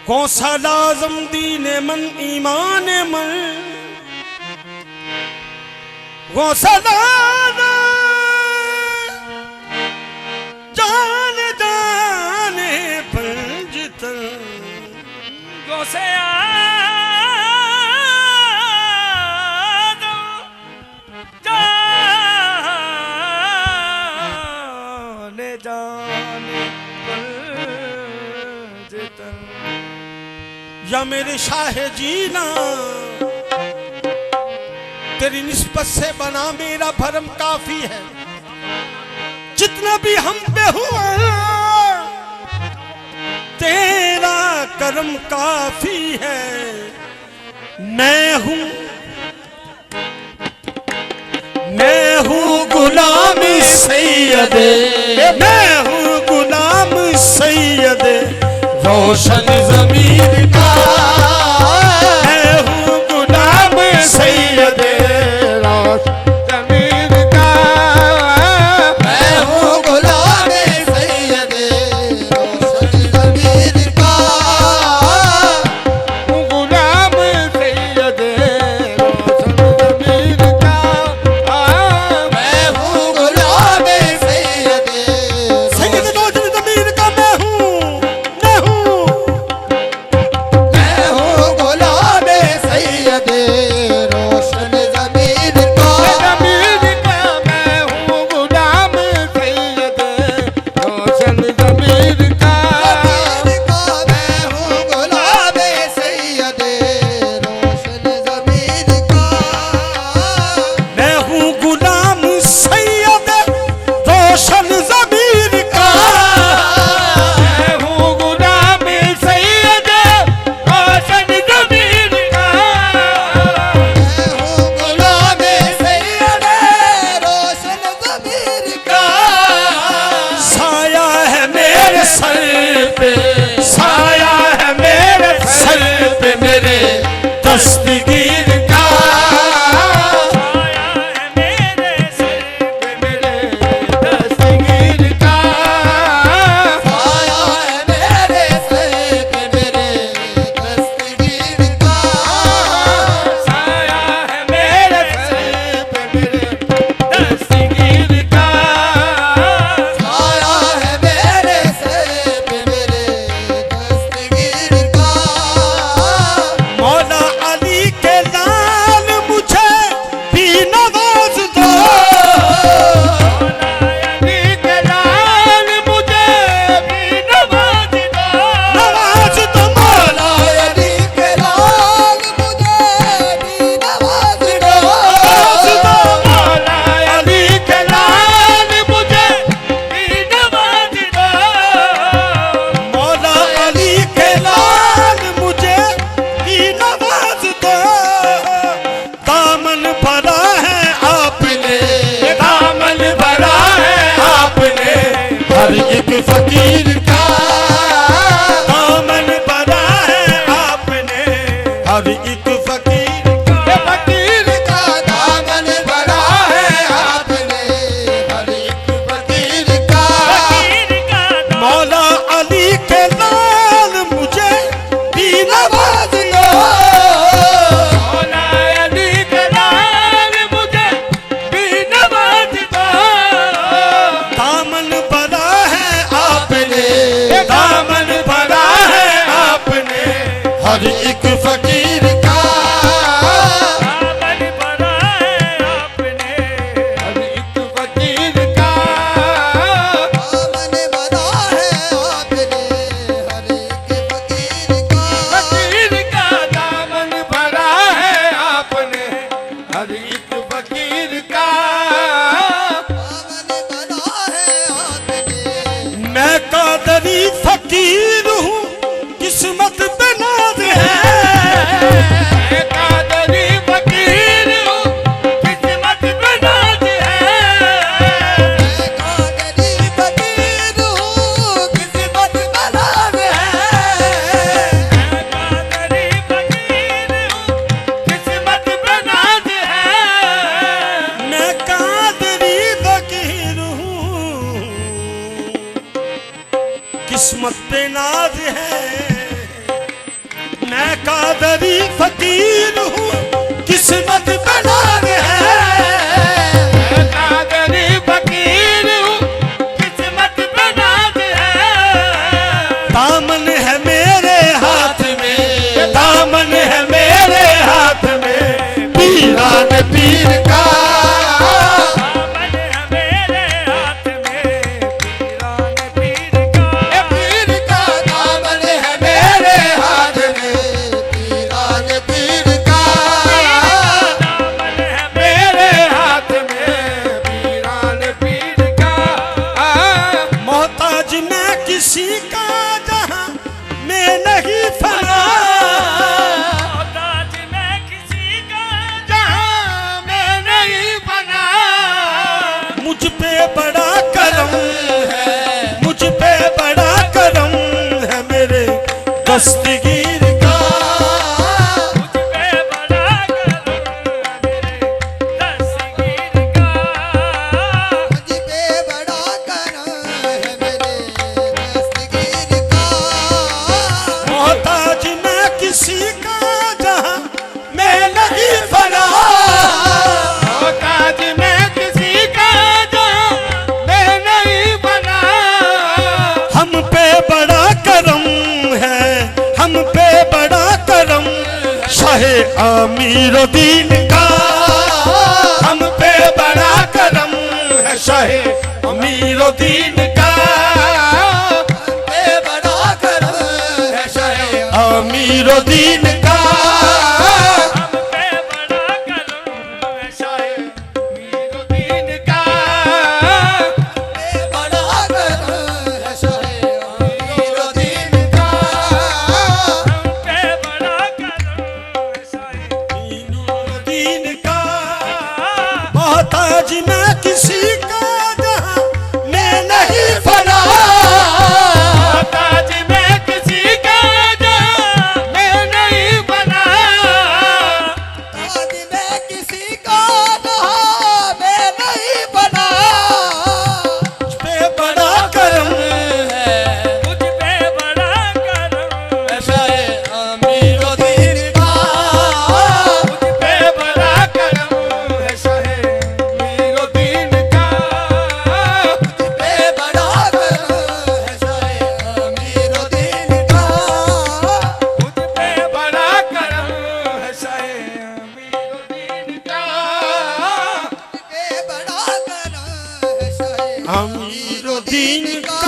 कौन सा लाजम दीने मन ईमान मन, कौन सा लाजम जाने जाने पंजतन, कौन से जाने जाने पंजतन। या मेरे शाह जीना तेरी निस्बत से बना मेरा भरम काफी है, जितना भी हम पे हुआ तेरा करम काफी है। मैं हूँ गुलाम सैयदे, मैं हूँ गुलाम सैयदे रोशन ज़मीर का, मैं हूँ गुलाम सैयदे रोशन ज़मीर का, मैं हूँ गुलाम सैयदे रोशन ज़मीर का, गुलाम सैयदे रोशन ज़मीर का, मैं हूँ गुलाम सैयदे सैयद रोशन ज़मीर का। मैं हूँ मैं हूँ गुलाम सैयदे रोशन ज़मीर का, ज़मीर का, मैं हूँ गुलाम सैयदे रोशन ज़मीर का, मैं हूँ गुलाम सैयदे रोशन ज़मीर का, मैं हूँ गुलाम सैयदे रोशन ज़मीर का, मैं हूँ गुलाम सैयदे रोशन ज़मीर का, मैं हूँ गुलाम सैयदे रोशन ज़मीर का, साया है मेरे सर पे, साया है मेरे सर पे मेरे दस्तगीर का, साया है मेरे सर पे मेरे दस्तगीर का, आया है मेरे सर पे मेरे दस्तगीर का, साया है मेरे सर पे मेरे दस्तगीर का, आया है मेरे सर पे मेरे दस्तगीर का, मौला अली के लाल मुझे भी नवाज दो, मौला अली के लाल मुझे भी नवाज दो, नवाज दो मौला अली के लाल मुझे भी नवाज दो, नवाज दो, मौला अली के लाल मुझे भी नवाज दो, मौला अली के लाल मुझे भी नवाज दो। दामन भरा है आपने, दामन भरा है आपने हर एक फकीर का, दामन भरा है आपने हर एक फकीर का, फकीर का दामन भरा है आपने हर एक फकीर का, मौला अली के लाल मुझे भी नवाज दो, मौला अली के लाल मुझे भी नवाज दो। दामन भरा है आपने, दामन भरा है आपने हर एक फकीर का, पीर का दामन है मेरे हाथ में पीरान पीर का। पीर का दामन है मेरे हाथ में पीरान पीर का दामन है मेरे हाथ में पीरान पीर का। मोहताज मैं किसी का जहां मैं नहीं फना, मोहताज मैं किसी का जहां मैं नहीं बना। मुझ पे बड़ा करम है, मुझ पे बड़ा करम है मेरे दस्तगीर का। मुझ पे बड़ा करम है मेरे दस्तगीर का। मुझ पे बड़ा करम है मेरे दस्तगीर का मोहताज मैं किसी का जहां मैं नहीं फना, मोहताज मैं किसी का जहां मैं नहीं बना। हम पे बड़ा करम है, हम पे बड़ा करम शाहे आमीरुद्दीन का। हम पे बड़ा करम है शाहे आमीरुद्दीन का। पे बड़ा करम है शाहे आमीरुद्दीन का। हम पे बड़ा करम है शाहे मीरुद्दीन का। पे बड़ा करम है शाहे मीरुद्दीन का हम पे बड़ा करम है शाहे आमीरुद्दीन का। मोहताज मैं किसी का जहां मैं नहीं फना, मोहताज मैं किसी का जहां मैं नहीं बना। आज मैं किसी का जहां मैं नहीं बना मुझ पे बड़ा करम है मुझ पे बड़ा करम है शाहे मीरुद्दीन का मुझ पे बड़ा करम है शाहे मीरुद्दीन का। पे बड़ा करम है शाहे मीरुद्दीन का मुझ पे बड़ा करम है शाहे मीरुद्दीन का। पे बड़ा करम है शाहे आमीरुद्दीन का।